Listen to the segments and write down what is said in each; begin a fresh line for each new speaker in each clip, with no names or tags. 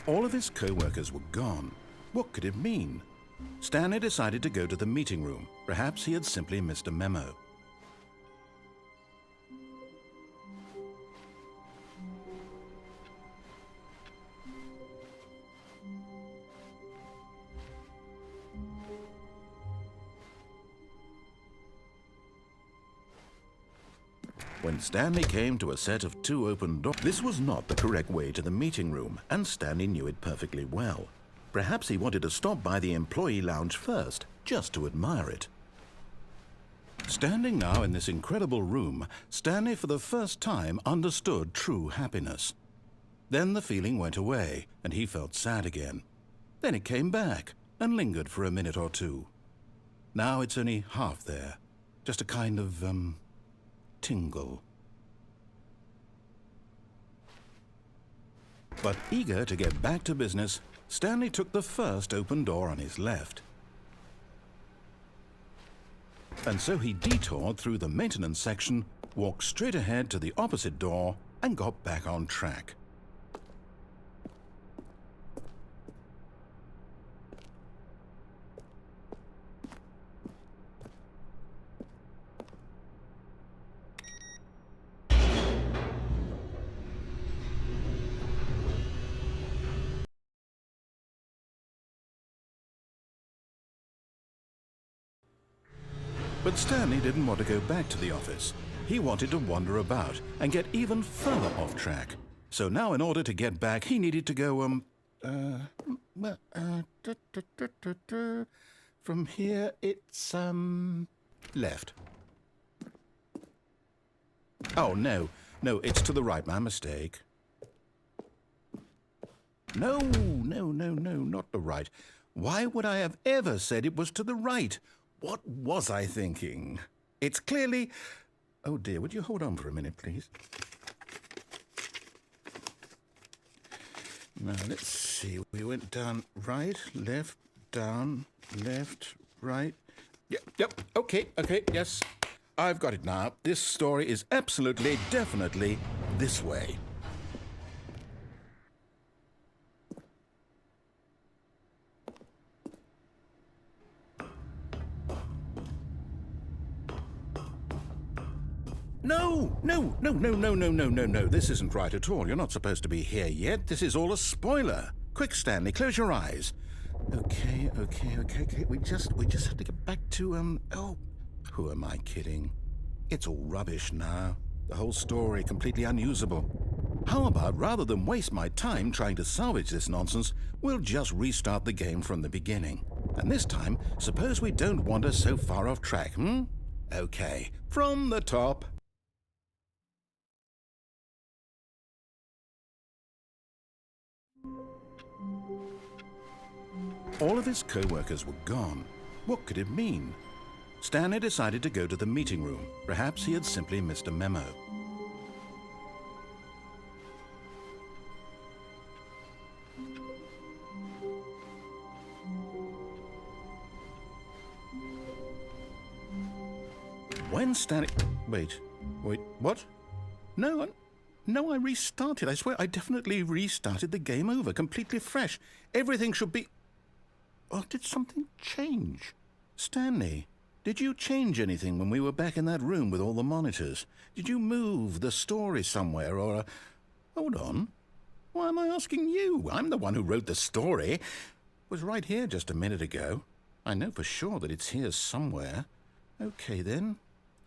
All of his co-workers were gone. What could it mean? Stanley decided to go to the meeting room. Perhaps he had simply missed a memo. When Stanley came to a set of 2 open doors, this was not the correct way to the meeting room, and Stanley knew it perfectly well. Perhaps he wanted to stop by the employee lounge first, just to admire it. Standing now in this incredible room, Stanley for the first time understood true happiness. Then the feeling went away, and he felt sad again. Then it came back, and lingered for a minute or two. Now it's only half there, just a kind of, tingle. But eager to get back to business, Stanley took the first open door on his left. And so he detoured through the maintenance section, walked straight ahead to the opposite door, and got back on track. But Stanley didn't want to go back to the office. He wanted to wander about and get even further off track. So now in order to get back, he needed to go, from here it's, left. Oh, no, it's to the right, my mistake. No, not the right. Why would I have ever said it was to the right? What was I thinking? It's clearly... Oh dear, would you hold on for a minute, please? Now, let's see. We went down right, left, down, left, right. Yep, okay, yes. I've got it now. This story is absolutely, definitely this way. No. This isn't right at all. You're not supposed to be here yet. This is all a spoiler. Quick, Stanley, close your eyes. Okay. We just have to get back to, oh, who am I kidding? It's all rubbish now. The whole story completely unusable. How about, rather than waste my time trying to salvage this nonsense, we'll just restart the game from the beginning. And this time, suppose we don't wander so far off track, Okay, from the top. All of his co-workers were gone. What could it mean? Stanley decided to go to the meeting room. Perhaps he had simply missed a memo. When Stanley... Wait, what? No, I restarted. I swear, I definitely restarted the game over, completely fresh. Everything should be... Or did something change? Stanley, did you change anything when we were back in that room with all the monitors? Did you move the story somewhere, or... Hold on. Why am I asking you? I'm the one who wrote the story. It was right here just a minute ago. I know for sure that it's here somewhere. Okay, then.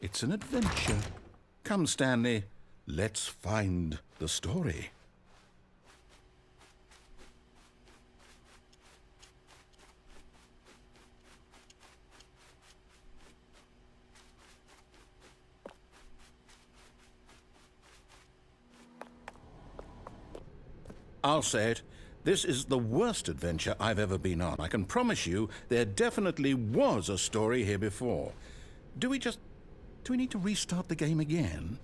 It's an adventure. Come, Stanley. Let's find the story. I'll say it. This is the worst adventure I've ever been on. I can promise you there definitely was a story here before. Do we need to restart the game again?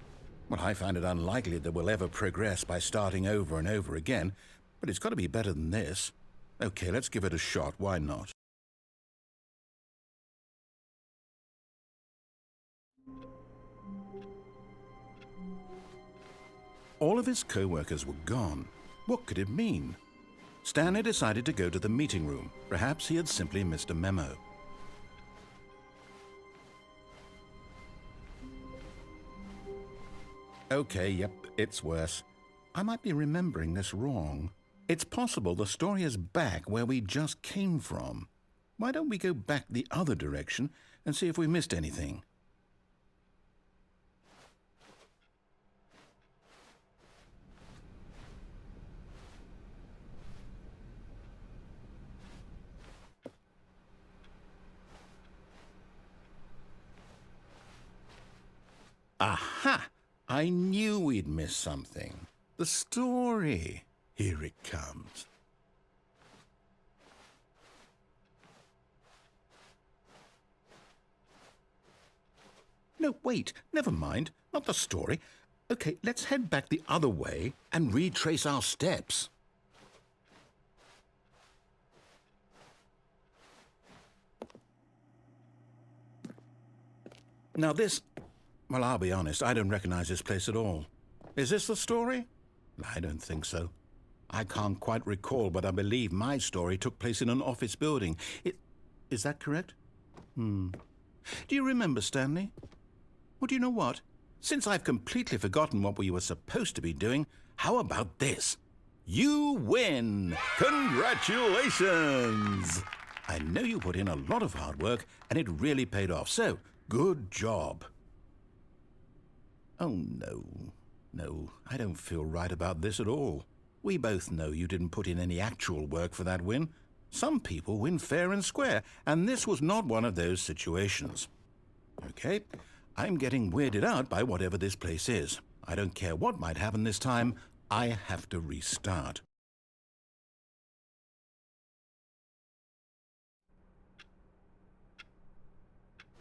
Well, I find it unlikely that we'll ever progress by starting over and over again, but it's got to be better than this. Okay, let's give it a shot. Why not? All of his co-workers were gone. What could it mean? Stanley decided to go to the meeting room. Perhaps he had simply missed a memo. Okay, yep, it's worse. I might be remembering this wrong. It's possible the story is back where we just came from. Why don't we go back the other direction and see if we missed anything? Aha! I knew we'd miss something. The story. Here it comes. No, wait. Never mind. Not the story. Okay, let's head back the other way and retrace our steps. Now this... Well, I'll be honest, I don't recognize this place at all. Is this the story? I don't think so. I can't quite recall, but I believe my story took place in an office building. Is that correct? Do you remember, Stanley? Well, do you know what? Since I've completely forgotten what we were supposed to be doing, how about this? You win! Congratulations! I know you put in a lot of hard work, and it really paid off, so good job. Oh, no, I don't feel right about this at all. We both know you didn't put in any actual work for that win. Some people win fair and square, and this was not one of those situations. Okay, I'm getting weirded out by whatever this place is. I don't care what might happen this time. I have to restart.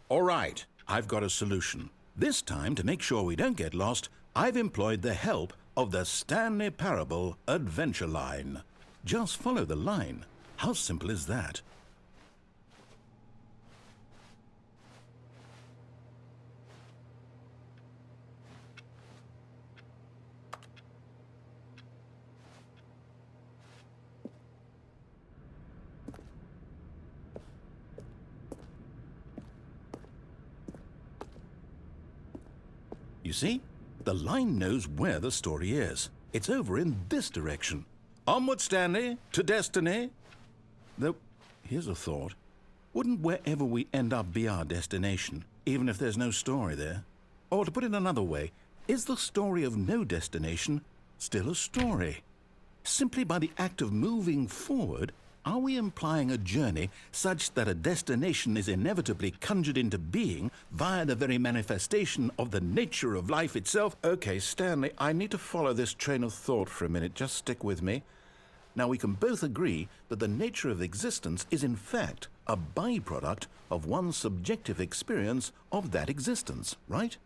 All right, I've got a solution. This time, to make sure we don't get lost, I've employed the help of the Stanley Parable adventure line. Just follow the line. How simple is that? You see? The line knows where the story is. It's over in this direction. Onward, Stanley, to destiny. Though, here's a thought. Wouldn't wherever we end up be our destination, even if there's no story there? Or to put it another way, is the story of no destination still a story? Simply by the act of moving forward, are we implying a journey such that a destination is inevitably conjured into being via the very manifestation of the nature of life itself? Okay, Stanley, I need to follow this train of thought for a minute. Just stick with me. Now, we can both agree that the nature of existence is in fact a byproduct of one's subjective experience of that existence, right?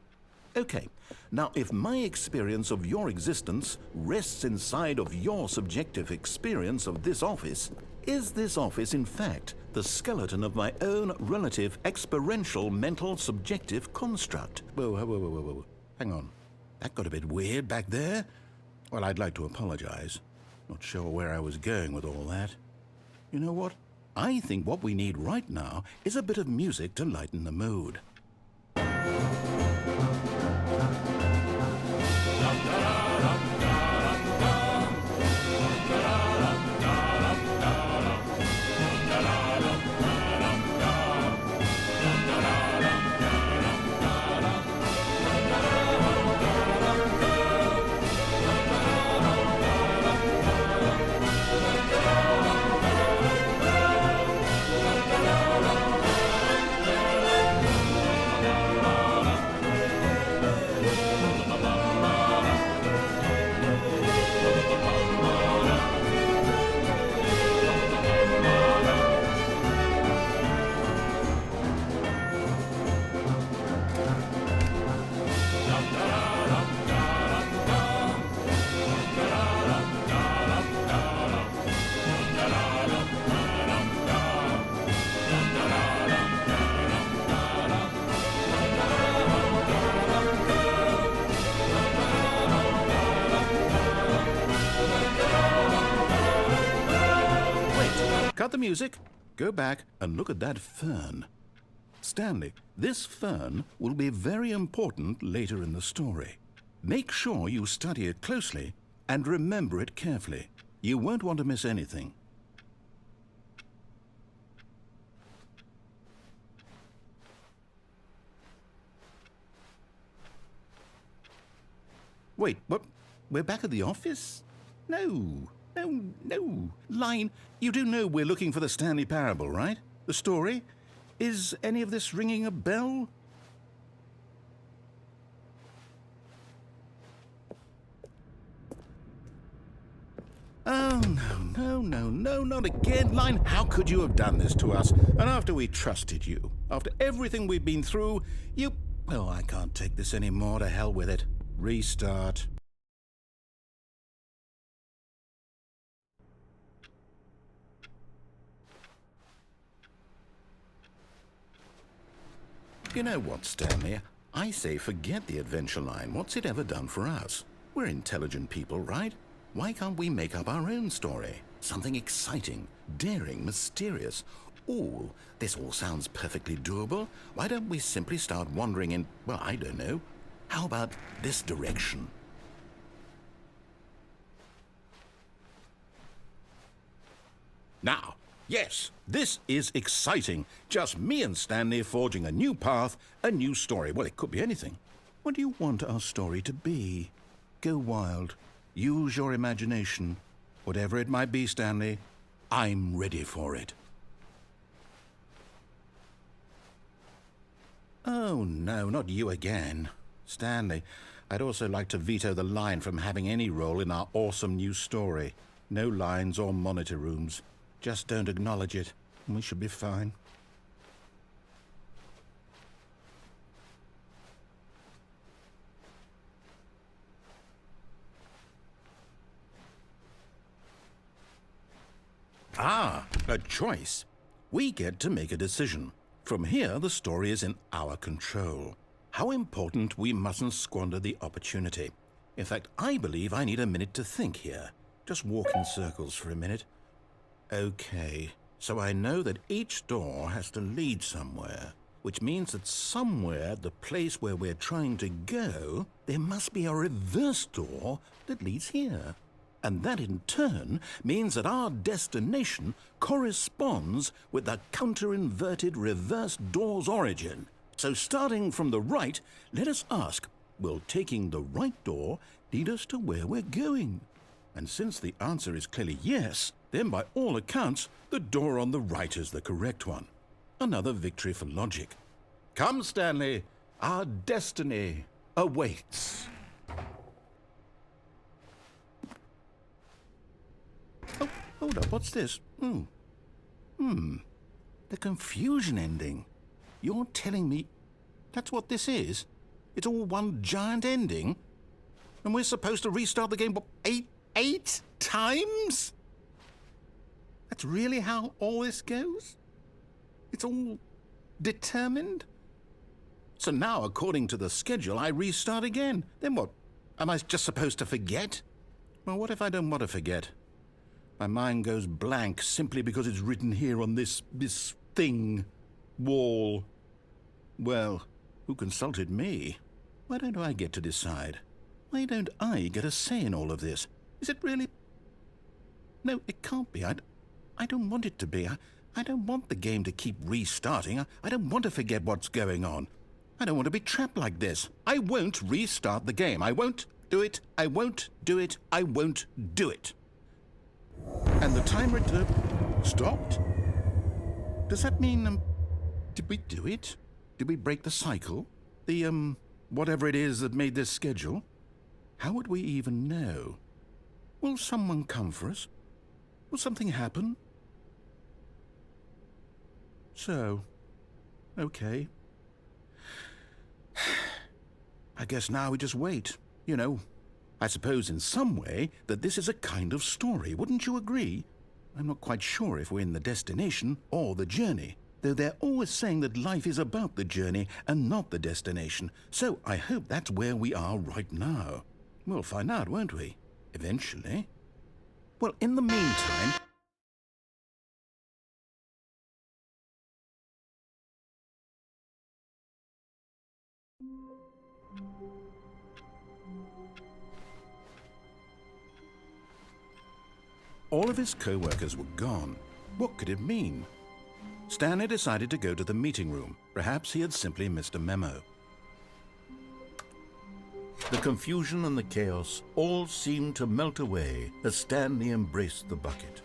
Okay, now if my experience of your existence rests inside of your subjective experience of this office, is this office in fact the skeleton of my own relative experiential mental subjective construct? Whoa. Hang on. That got a bit weird back there. Well, I'd like to apologize. Not sure where I was going with all that. You know what? I think what we need right now is a bit of music to lighten the mood. Cut the music, go back and look at that fern. Stanley, this fern will be very important later in the story. Make sure you study it closely and remember it carefully. You won't want to miss anything. Wait, what? We're back at the office? No. Line, you do know we're looking for the Stanley Parable, right? The story? Is any of this ringing a bell? Oh, no, not again, Line. How could you have done this to us? And after we trusted you, after everything we've been through, you... Oh, I can't take this anymore. To hell with it. Restart. You know what, Stanley? I say forget the adventure line. What's it ever done for us? We're intelligent people, right? Why can't we make up our own story? Something exciting, daring, mysterious. Ooh, this all sounds perfectly doable. Why don't we simply start wandering in, well, I don't know. How about this direction? Now, yes, this is exciting. Just me and Stanley forging a new path, a new story. Well, it could be anything. What do you want our story to be? Go wild. Use your imagination. Whatever it might be, Stanley, I'm ready for it. Oh, no, not you again. Stanley, I'd also like to veto the line from having any role in our awesome new story. No lines or monitor rooms. Just don't acknowledge it, and we should be fine. Ah, a choice. We get to make a decision. From here, the story is in our control. How important we mustn't squander the opportunity. In fact, I believe I need a minute to think here. Just walk in circles for a minute. Okay, so I know that each door has to lead somewhere, which means that somewhere, the place where we're trying to go, there must be a reverse door that leads here. And that in turn means that our destination corresponds with the counter-inverted reverse door's origin. So starting from the right, let us ask, will taking the right door lead us to where we're going? And since the answer is clearly yes, then by all accounts, the door on the right is the correct one. Another victory for logic. Come, Stanley, our destiny awaits. Oh, hold up, what's this? The confusion ending. You're telling me that's what this is? It's all one giant ending? And we're supposed to restart the game, what, eight times? That's really how all this goes? It's all determined? So now, according to the schedule, I restart again. Then what? Am I just supposed to forget? Well, what if I don't want to forget? My mind goes blank simply because it's written here on this thing, wall. Well, who consulted me? Why don't I get to decide? Why don't I get a say in all of this? Is it really? No, it can't be. I don't want it to be. I don't want the game to keep restarting. I don't want to forget what's going on. I don't want to be trapped like this. I won't restart the game. I won't do it. I won't do it. I won't do it. And the timer stopped? Does that mean, did we do it? Did we break the cycle? The, whatever it is that made this schedule? How would we even know? Will someone come for us? Will something happen? So, okay. I guess now we just wait, you know. I suppose in some way that this is a kind of story, wouldn't you agree? I'm not quite sure if we're in the destination or the journey, though they're always saying that life is about the journey and not the destination, so I hope that's where we are right now. We'll find out, won't we? Eventually. Well, in the meantime... All of his co-workers were gone. What could it mean? Stanley decided to go to the meeting room. Perhaps he had simply missed a memo. The confusion and the chaos all seemed to melt away as Stanley embraced the bucket.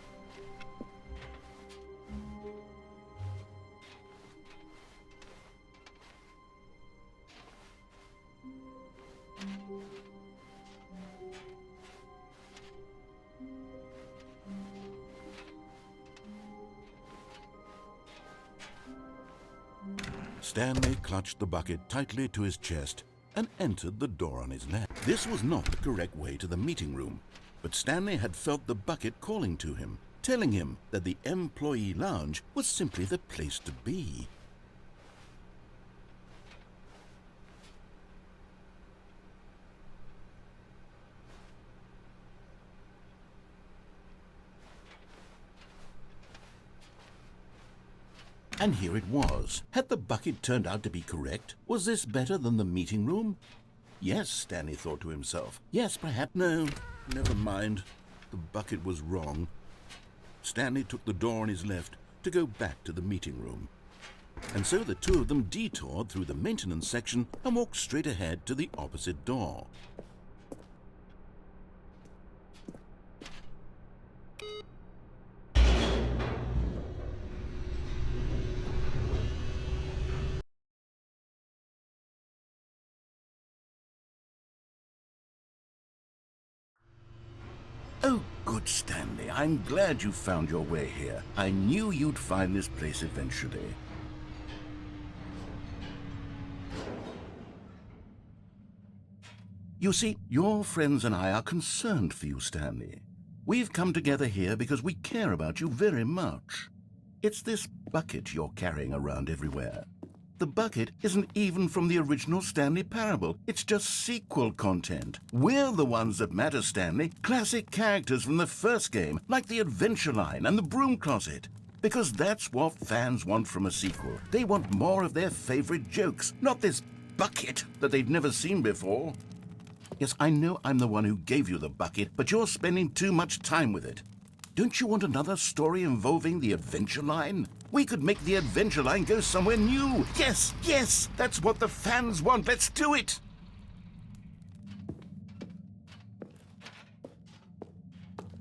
Stanley clutched the bucket tightly to his chest and entered the door on his left. This was not the correct way to the meeting room, but Stanley had felt the bucket calling to him, telling him that the employee lounge was simply the place to be. And here it was. Had the bucket turned out to be correct? Was this better than the meeting room? Yes, Stanley thought to himself. Yes, perhaps. No, never mind. The bucket was wrong. Stanley took the door on his left to go back to the meeting room. And so the two of them detoured through the maintenance section and walked straight ahead to the opposite door. Oh, good, Stanley. I'm glad you found your way here. I knew you'd find this place eventually. You see, your friends and I are concerned for you, Stanley. We've come together here because we care about you very much. It's this bucket you're carrying around everywhere. The bucket isn't even from the original Stanley Parable. It's just sequel content. We're the ones that matter, Stanley. Classic characters from the first game, like the Adventure Line and the Broom Closet. Because that's what fans want from a sequel. They want more of their favorite jokes, not this bucket that they've never seen before. Yes, I know I'm the one who gave you the bucket, but you're spending too much time with it. Don't you want another story involving the Adventure Line? We could make the Adventure Line go somewhere new. Yes, yes, that's what the fans want. Let's do it.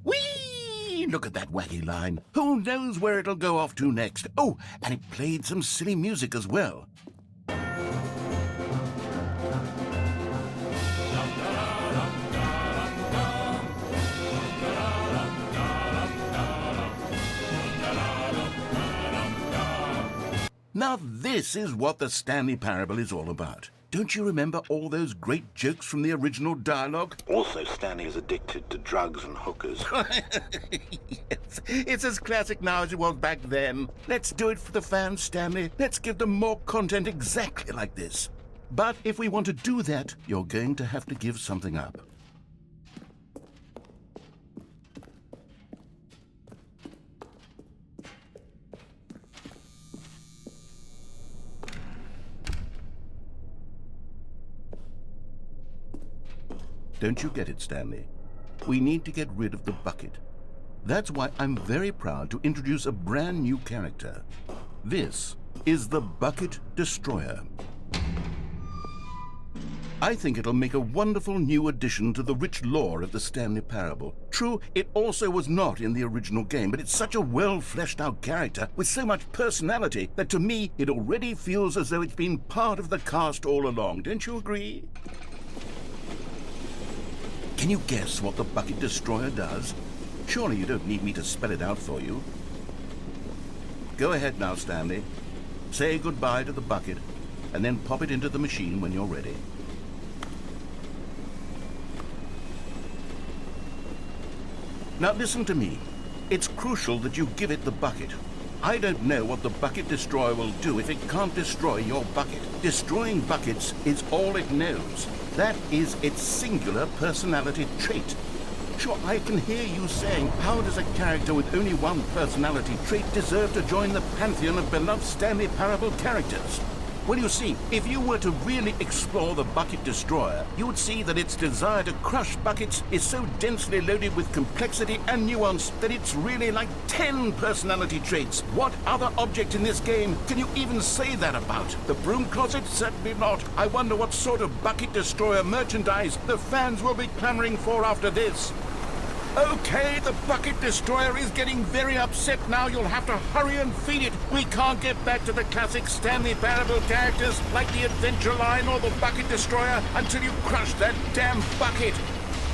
Whee! Look at that wacky line. Who knows where it'll go off to next? Oh, and it played some silly music as well. Now this is what the Stanley Parable is all about. Don't you remember all those great jokes from the original dialogue? Also, Stanley is addicted to drugs and hookers. Yes, it's as classic now as it was back then. Let's do it for the fans, Stanley. Let's give them more content exactly like this. But if we want to do that, you're going to have to give something up. Don't you get it, Stanley? We need to get rid of the bucket. That's why I'm very proud to introduce a brand new character. This is the Bucket Destroyer. I think it'll make a wonderful new addition to the rich lore of the Stanley Parable. True, it also was not in the original game, but it's such a well-fleshed-out character with so much personality that to me it already feels as though it's been part of the cast all along. Don't you agree? Can you guess what the Bucket Destroyer does? Surely you don't need me to spell it out for you. Go ahead now, Stanley. Say goodbye to the bucket, and then pop it into the machine when you're ready. Now listen to me. It's crucial that you give it the bucket. I don't know what the Bucket Destroyer will do if it can't destroy your bucket. Destroying buckets is all it knows. That is its singular personality trait. Sure, I can hear you saying, how does a character with only one personality trait deserve to join the pantheon of beloved Stanley Parable characters? Well, you see, if you were to really explore the Bucket Destroyer, you would see that its desire to crush buckets is so densely loaded with complexity and nuance that it's really like 10 personality traits. What other object in this game can you even say that about? The broom closet? Certainly not. I wonder what sort of Bucket Destroyer merchandise the fans will be clamoring for after this. Okay, the Bucket Destroyer is getting very upset now. You'll have to hurry and feed it. We can't get back to the classic Stanley Parable characters like the Adventure Line or the Bucket Destroyer until you crush that damn bucket.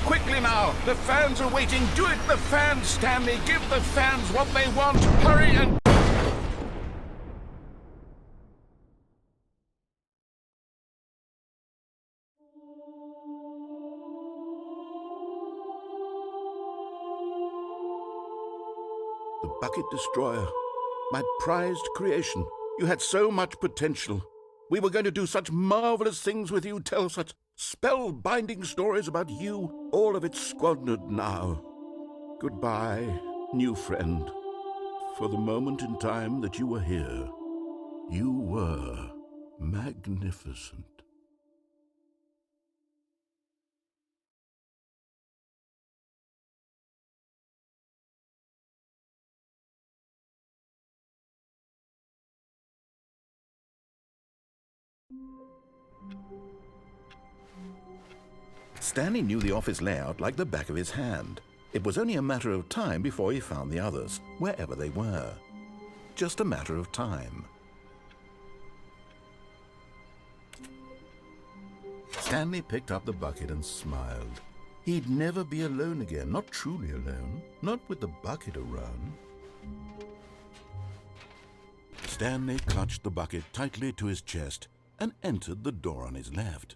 Quickly now, the fans are waiting. Do it, the fans, Stanley. Give the fans what they want. Hurry and... The Bucket Destroyer, my prized creation. You had so much potential. We were going to do such marvelous things with you, tell such spellbinding stories about you. All of it squandered now. Goodbye, new friend. For the moment in time that you were here, you were magnificent. Stanley knew the office layout like the back of his hand. It was only a matter of time before he found the others, wherever they were. Just a matter of time. Stanley picked up the bucket and smiled. He'd never be alone again, not truly alone, not with the bucket around. Stanley clutched the bucket tightly to his chest and entered the door on his left.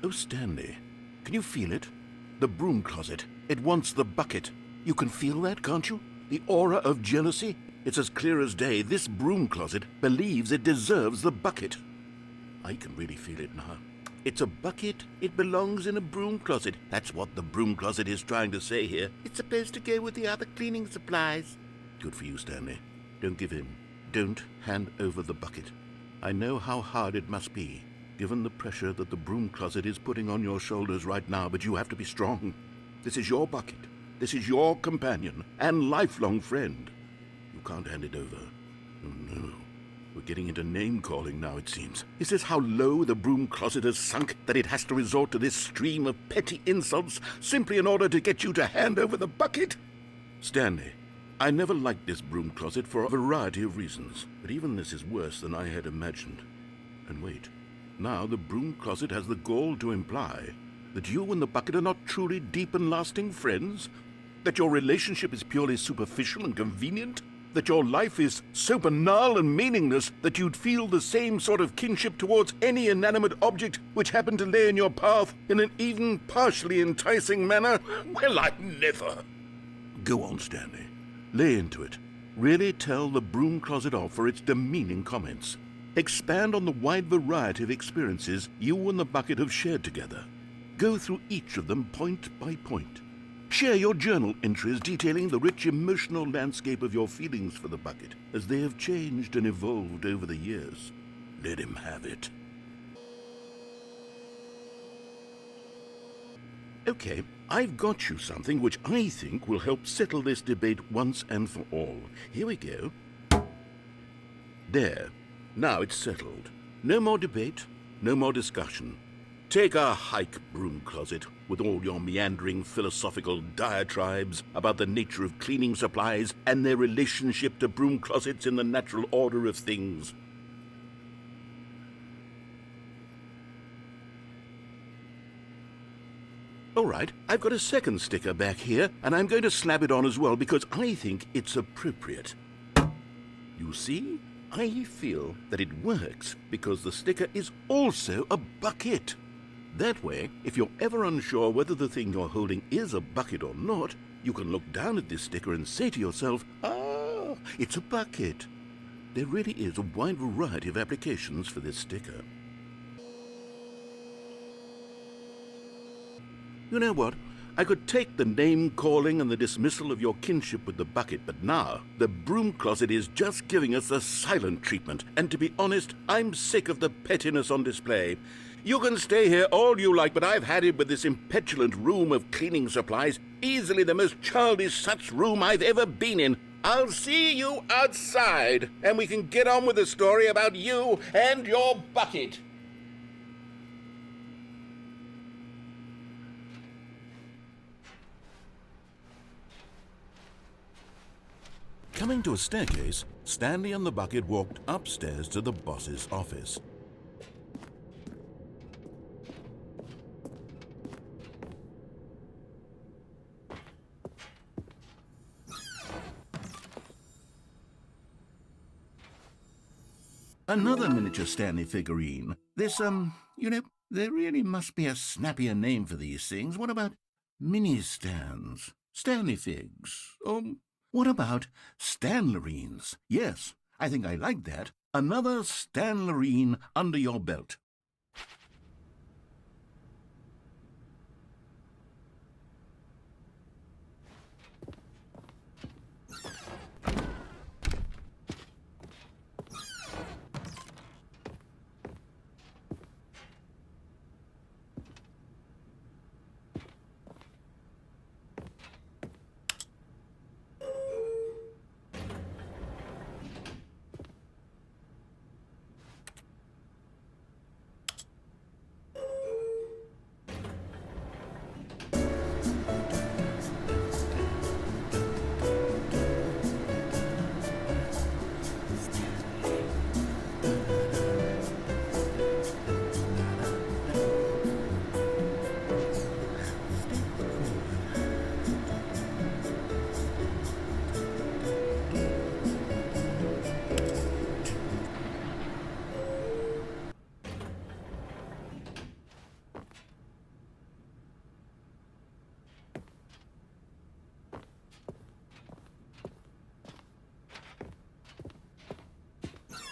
Oh, Stanley, can you feel it? The broom closet. It wants the bucket. You can feel that, can't you? The aura of jealousy? It's as clear as day. This broom closet believes it deserves the bucket. I can really feel it now. It's a bucket. It belongs in a broom closet. That's what the broom closet is trying to say here. It's supposed to go with the other cleaning supplies. Good for you, Stanley. Don't give in. Don't hand over the bucket. I know how hard it must be, given the pressure that the broom closet is putting on your shoulders right now, but you have to be strong. This is your bucket. This is your companion and lifelong friend. You can't hand it over. Oh, no. We're getting into name-calling now, it seems. Is this how low the broom closet has sunk, that it has to resort to this stream of petty insults simply in order to get you to hand over the bucket? Stanley, I never liked this broom closet for a variety of reasons, but even this is worse than I had imagined. And wait, now the broom closet has the gall to imply that you and the bucket are not truly deep and lasting friends? That your relationship is purely superficial and convenient? That your life is so banal and meaningless that you'd feel the same sort of kinship towards any inanimate object which happened to lay in your path in an even partially enticing manner? Well, I never. Go on, Stanley. Lay into it. Really tell the broom closet off for its demeaning comments. Expand on the wide variety of experiences you and the bucket have shared together. Go through each of them point by point. Share your journal entries detailing the rich emotional landscape of your feelings for the bucket as they have changed and evolved over the years. Let him have it. Okay, I've got you something which I think will help settle this debate once and for all. Here we go. There. Now it's settled. No more debate, no more discussion. Take a hike, broom closet. with all your meandering philosophical diatribes about the nature of cleaning supplies and their relationship to broom closets in the natural order of things. All right, I've got a second sticker back here, and I'm going to slap it on as well because I think it's appropriate. You see, I feel that it works because the sticker is also a bucket. That way, if you're ever unsure whether the thing you're holding is a bucket or not, you can look down at this sticker and say to yourself, "Ah, it's a bucket." There really is a wide variety of applications for this sticker. You know what? I could take the name-calling and the dismissal of your kinship with the bucket, but now the broom closet is just giving us the silent treatment, and to be honest, I'm sick of the pettiness on display. You can stay here all you like, but I've had it with this impetulant room of cleaning supplies, easily the most childish such room I've ever been in. I'll see you outside, and we can get on with the story about you and your bucket. Coming to a staircase, Stanley and the bucket walked upstairs to the boss's office. Another miniature Stanley figurine. This, there really must be a snappier name for these things. What about mini-stands? Stanley figs? What about Stanlerines? Yes, I think I like that. Another Stanlerine under your belt.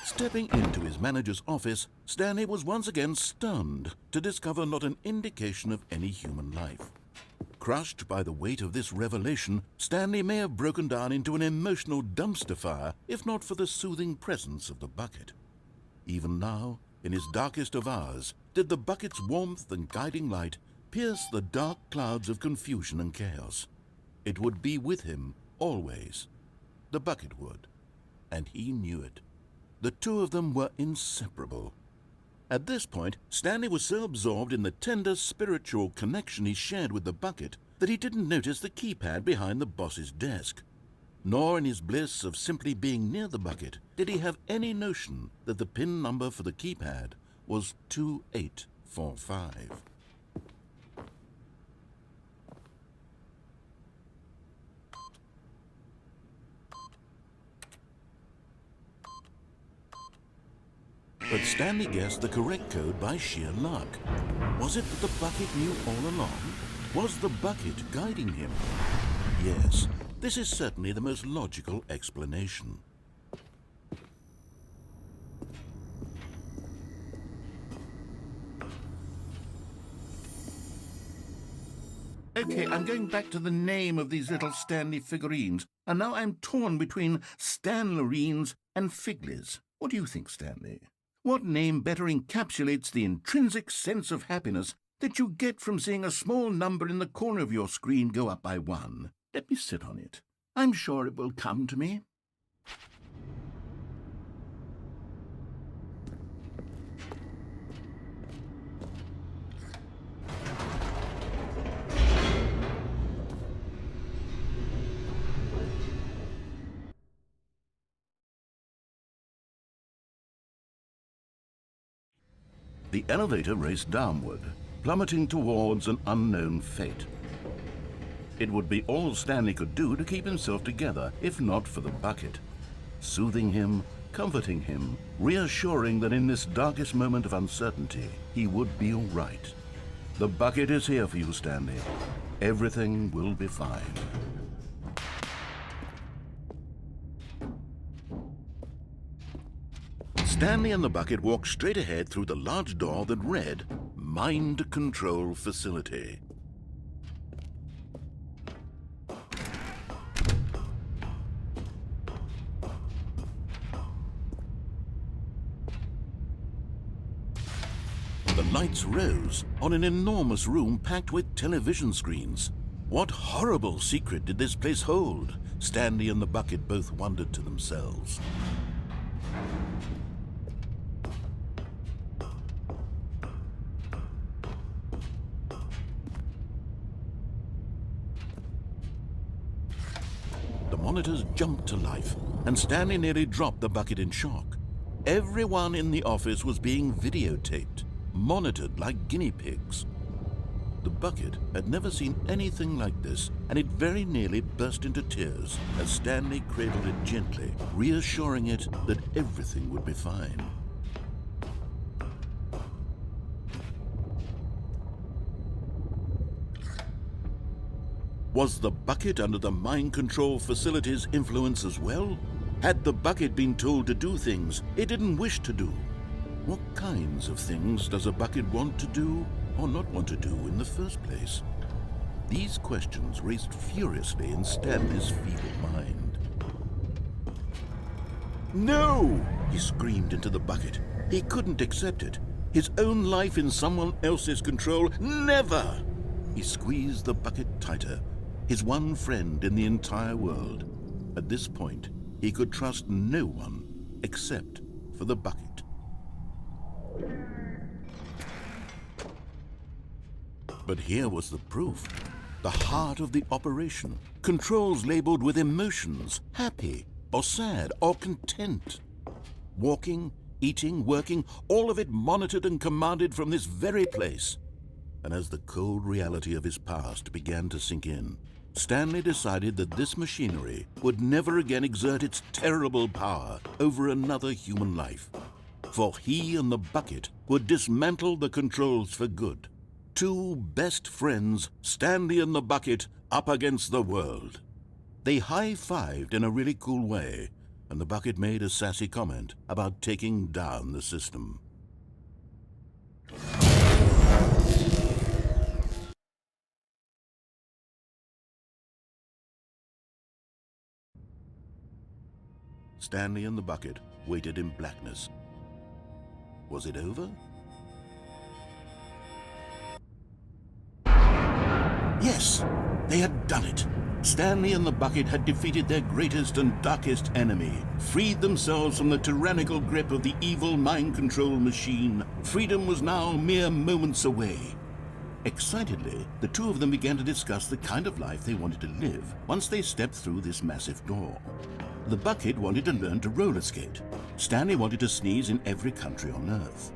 Stepping into his manager's office, Stanley was once again stunned to discover not an indication of any human life. Crushed by the weight of this revelation, Stanley may have broken down into an emotional dumpster fire if not for the soothing presence of the bucket. Even now, in his darkest of hours, did the bucket's warmth and guiding light pierce the dark clouds of confusion and chaos. It would be with him always. The bucket would, and he knew it. The two of them were inseparable. At this point, Stanley was so absorbed in the tender spiritual connection he shared with the bucket that he didn't notice the keypad behind the boss's desk. Nor in his bliss of simply being near the bucket did he have any notion that the PIN number for the keypad was 2845. But Stanley guessed the correct code by sheer luck. Was it that the bucket knew all along? Was the bucket guiding him? Yes, this is certainly the most logical explanation. Okay, I'm going back to the name of these little Stanley figurines, and now I'm torn between Stanlerines and Figlies. What do you think, Stanley? What name better encapsulates the intrinsic sense of happiness that you get from seeing a small number in the corner of your screen go up by 1? Let me sit on it. I'm sure it will come to me. The elevator raced downward, plummeting towards an unknown fate. It would be all Stanley could do to keep himself together, if not for the bucket. Soothing him, comforting him, reassuring that in this darkest moment of uncertainty, he would be all right. The bucket is here for you, Stanley. Everything will be fine. Stanley and the bucket walked straight ahead through the large door that read, Mind Control Facility. The lights rose on an enormous room packed with television screens. What horrible secret did this place hold? Stanley and the bucket both wondered to themselves. The monitors jumped to life, and Stanley nearly dropped the bucket in shock. Everyone in the office was being videotaped, monitored like guinea pigs. The bucket had never seen anything like this, and it very nearly burst into tears as Stanley cradled it gently, reassuring it that everything would be fine. Was the bucket under the mind control facility's influence as well? Had the bucket been told to do things it didn't wish to do? What kinds of things does a bucket want to do or not want to do in the first place? These questions raced furiously in Stanley's feeble mind. No! He screamed into the bucket. He couldn't accept it. His own life in someone else's control, never! He squeezed the bucket tighter. His one friend in the entire world. At this point, he could trust no one except for the bucket. But here was the proof. The heart of the operation. Controls labeled with emotions, happy or sad or content. Walking, eating, working, all of it monitored and commanded from this very place. And as the cold reality of his past began to sink in, Stanley decided that this machinery would never again exert its terrible power over another human life. For he and the bucket would dismantle the controls for good. Two best friends, Stanley and the bucket, up against the world. They high-fived in a really cool way, and the bucket made a sassy comment about taking down the system. Stanley and the bucket waited in blackness. Was it over? Yes, they had done it. Stanley and the bucket had defeated their greatest and darkest enemy, freed themselves from the tyrannical grip of the evil mind control machine. Freedom was now mere moments away. Excitedly, the two of them began to discuss the kind of life they wanted to live once they stepped through this massive door. The bucket wanted to learn to roller skate. Stanley wanted to sneeze in every country on Earth.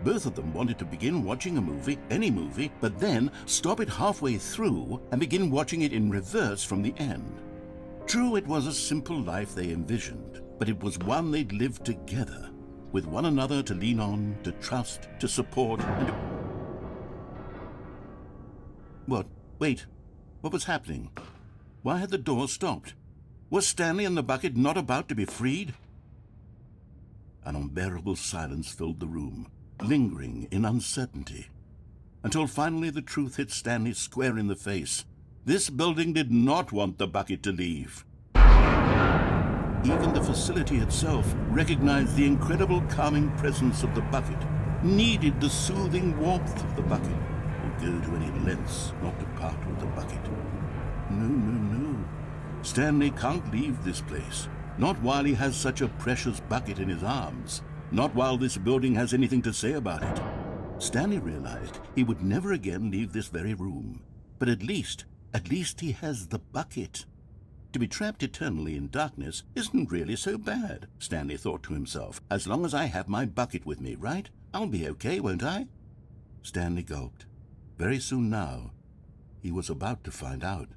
Both of them wanted to begin watching a movie, any movie, but then stop it halfway through and begin watching it in reverse from the end. True, it was a simple life they envisioned, but it was one they'd lived together, with one another to lean on, to trust, to support, and to... What? Wait. What was happening? Why had the door stopped? Was Stanley and the bucket not about to be freed? An unbearable silence filled the room, lingering in uncertainty, until finally the truth hit Stanley square in the face. This building did not want the bucket to leave. Even the facility itself recognized the incredible calming presence of the bucket, needed the soothing warmth of the bucket, would go to any lengths not to part with the bucket. No. Stanley can't leave this place. Not while he has such a precious bucket in his arms. Not while this building has anything to say about it. Stanley realized he would never again leave this very room. But at least he has the bucket. To be trapped eternally in darkness isn't really so bad, Stanley thought to himself, as long as I have my bucket with me, right? I'll be okay, won't I? Stanley gulped. Very soon now, he was about to find out.